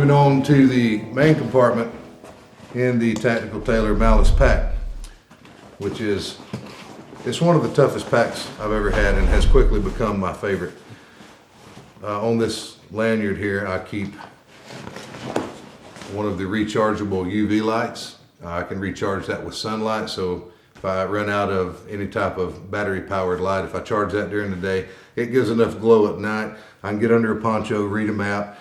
Moving on to the main compartment in the Tactical Tailor Malice pack, which is, it's one of the toughest packs I've ever had and has quickly become my favorite. On this lanyard here, I keep one of the rechargeable UV lights. I can recharge that with sunlight, so if I run out of any type of battery powered light, if I charge that during the day, it gives enough glow at night. I can get under a poncho, read a map,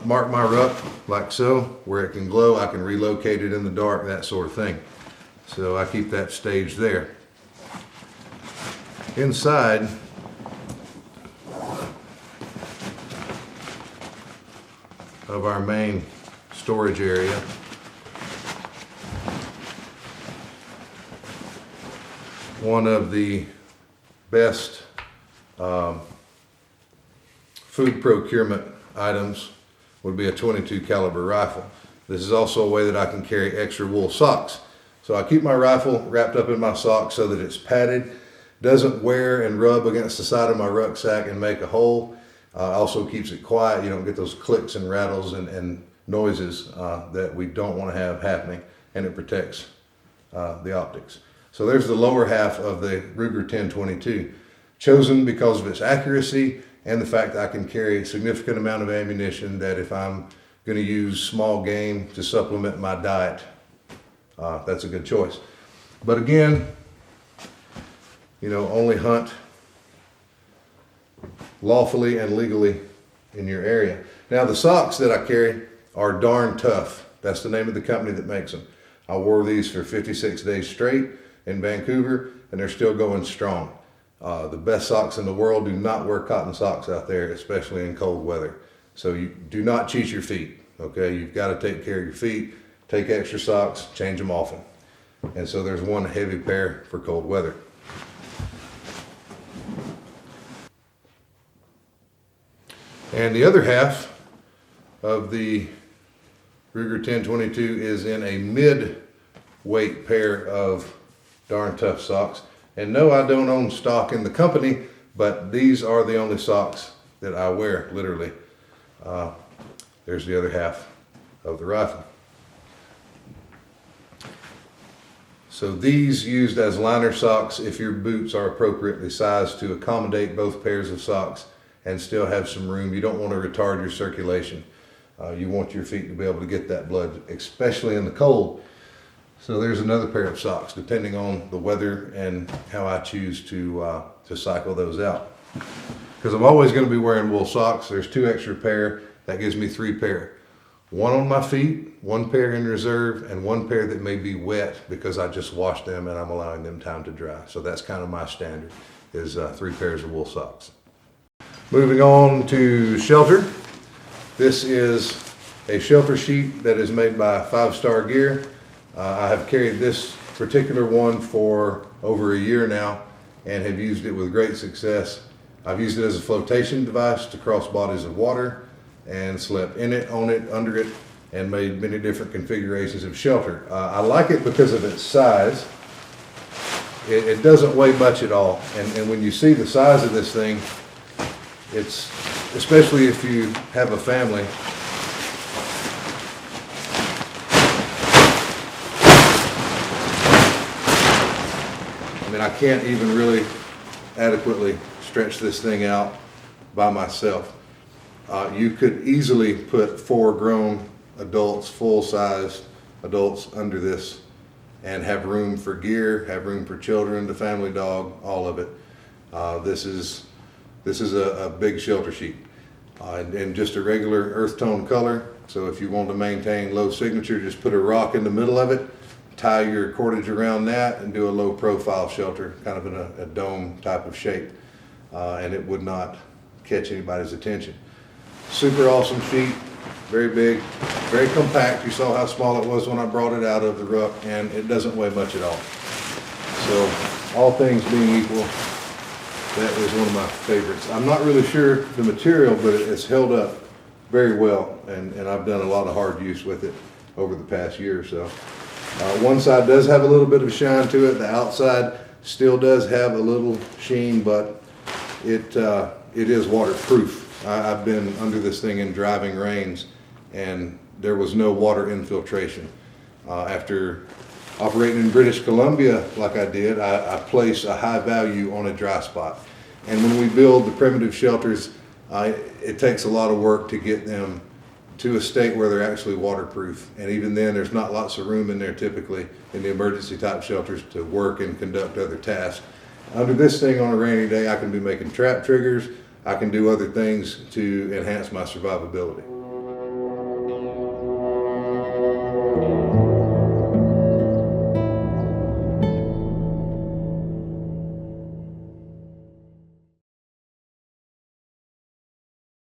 mark my ruck like so, where it can glow. I can relocate it in the dark, that sort of thing. So I keep that staged there. Inside, of our main storage area, one of the best food procurement items would be a 22 caliber rifle. This is also a way that I can carry extra wool socks. So I keep my rifle wrapped up in my socks so that it's padded, doesn't wear and rub against the side of my rucksack and make a hole. Also keeps it quiet. You don't get those clicks and rattles and noises that we don't want to have happening, and it protects the optics. So there's the lower half of the Ruger 1022, chosen because of its accuracy and the fact that I can carry a significant amount of ammunition that if I'm going to use small game to supplement my diet, that's a good choice. But again, you know, only hunt lawfully and legally in your area. Now the socks that I carry are Darn Tough. That's the name of the company that makes them. I wore these for 56 days straight in Vancouver, and they're still going strong. The best socks in the world. Do not wear cotton socks out there, especially in cold weather. So you do not cheat your feet, okay? You've got to take care of your feet, take extra socks, change them often. And so there's one heavy pair for cold weather. And the other half of the Ruger 1022 is in a mid-weight pair of Darn Tough socks. And no, I don't own stock in the company, but these are the only socks that I wear, literally. There's the other half of the rifle. So these used as liner socks if your boots are appropriately sized to accommodate both pairs of socks and still have some room. You don't want to retard your circulation. You want your feet to be able to get that blood, especially in the cold. So there's another pair of socks, depending on the weather and how I choose to cycle those out. Because I'm always going to be wearing wool socks. There's 2 extra pair. That gives me 3 pair. 1 on my feet, 1 pair in reserve, and 1 pair that may be wet because I just washed them and I'm allowing them time to dry. So that's kind of my standard, is 3 pairs of wool socks. Moving on to shelter. This is a shelter sheet that is made by 5 Star Gear. I have carried this particular one for over a year now and have used it with great success. I've used it as a flotation device to cross bodies of water and slept in it, on it, under it, and made many different configurations of shelter. I like it because of its size. It doesn't weigh much at all, and when you see the size of this thing, it's, especially if you have a family, I mean, I can't even really adequately stretch this thing out by myself. You could easily put 4 grown adults, full-size adults under this and have room for gear, have room for children, the family dog, all of it. This is a big shelter sheet and just a regular earth tone color. So if you want to maintain low signature, just put a rock in the middle of it, tie your cordage around that, and do a low profile shelter, kind of in a dome type of shape, and it would not catch anybody's attention. Super awesome sheet, very big, very compact. You saw how small it was when I brought it out of the ruck, and it doesn't weigh much at all. So all things being equal, that is one of my favorites. I'm not really sure the material, but it's held up very well, and I've done a lot of hard use with it over the past year or so. One side does have a little bit of shine to it. The outside still does have a little sheen, but it is waterproof. I've been under this thing in driving rains, and there was no water infiltration. After operating in British Columbia like I did, I place a high value on a dry spot. And when we build the primitive shelters, it takes a lot of work to get them to a state where they're actually waterproof. And even then, there's not lots of room in there typically in the emergency type shelters to work and conduct other tasks. Under this thing on a rainy day, I can be making trap triggers. I can do other things to enhance my survivability.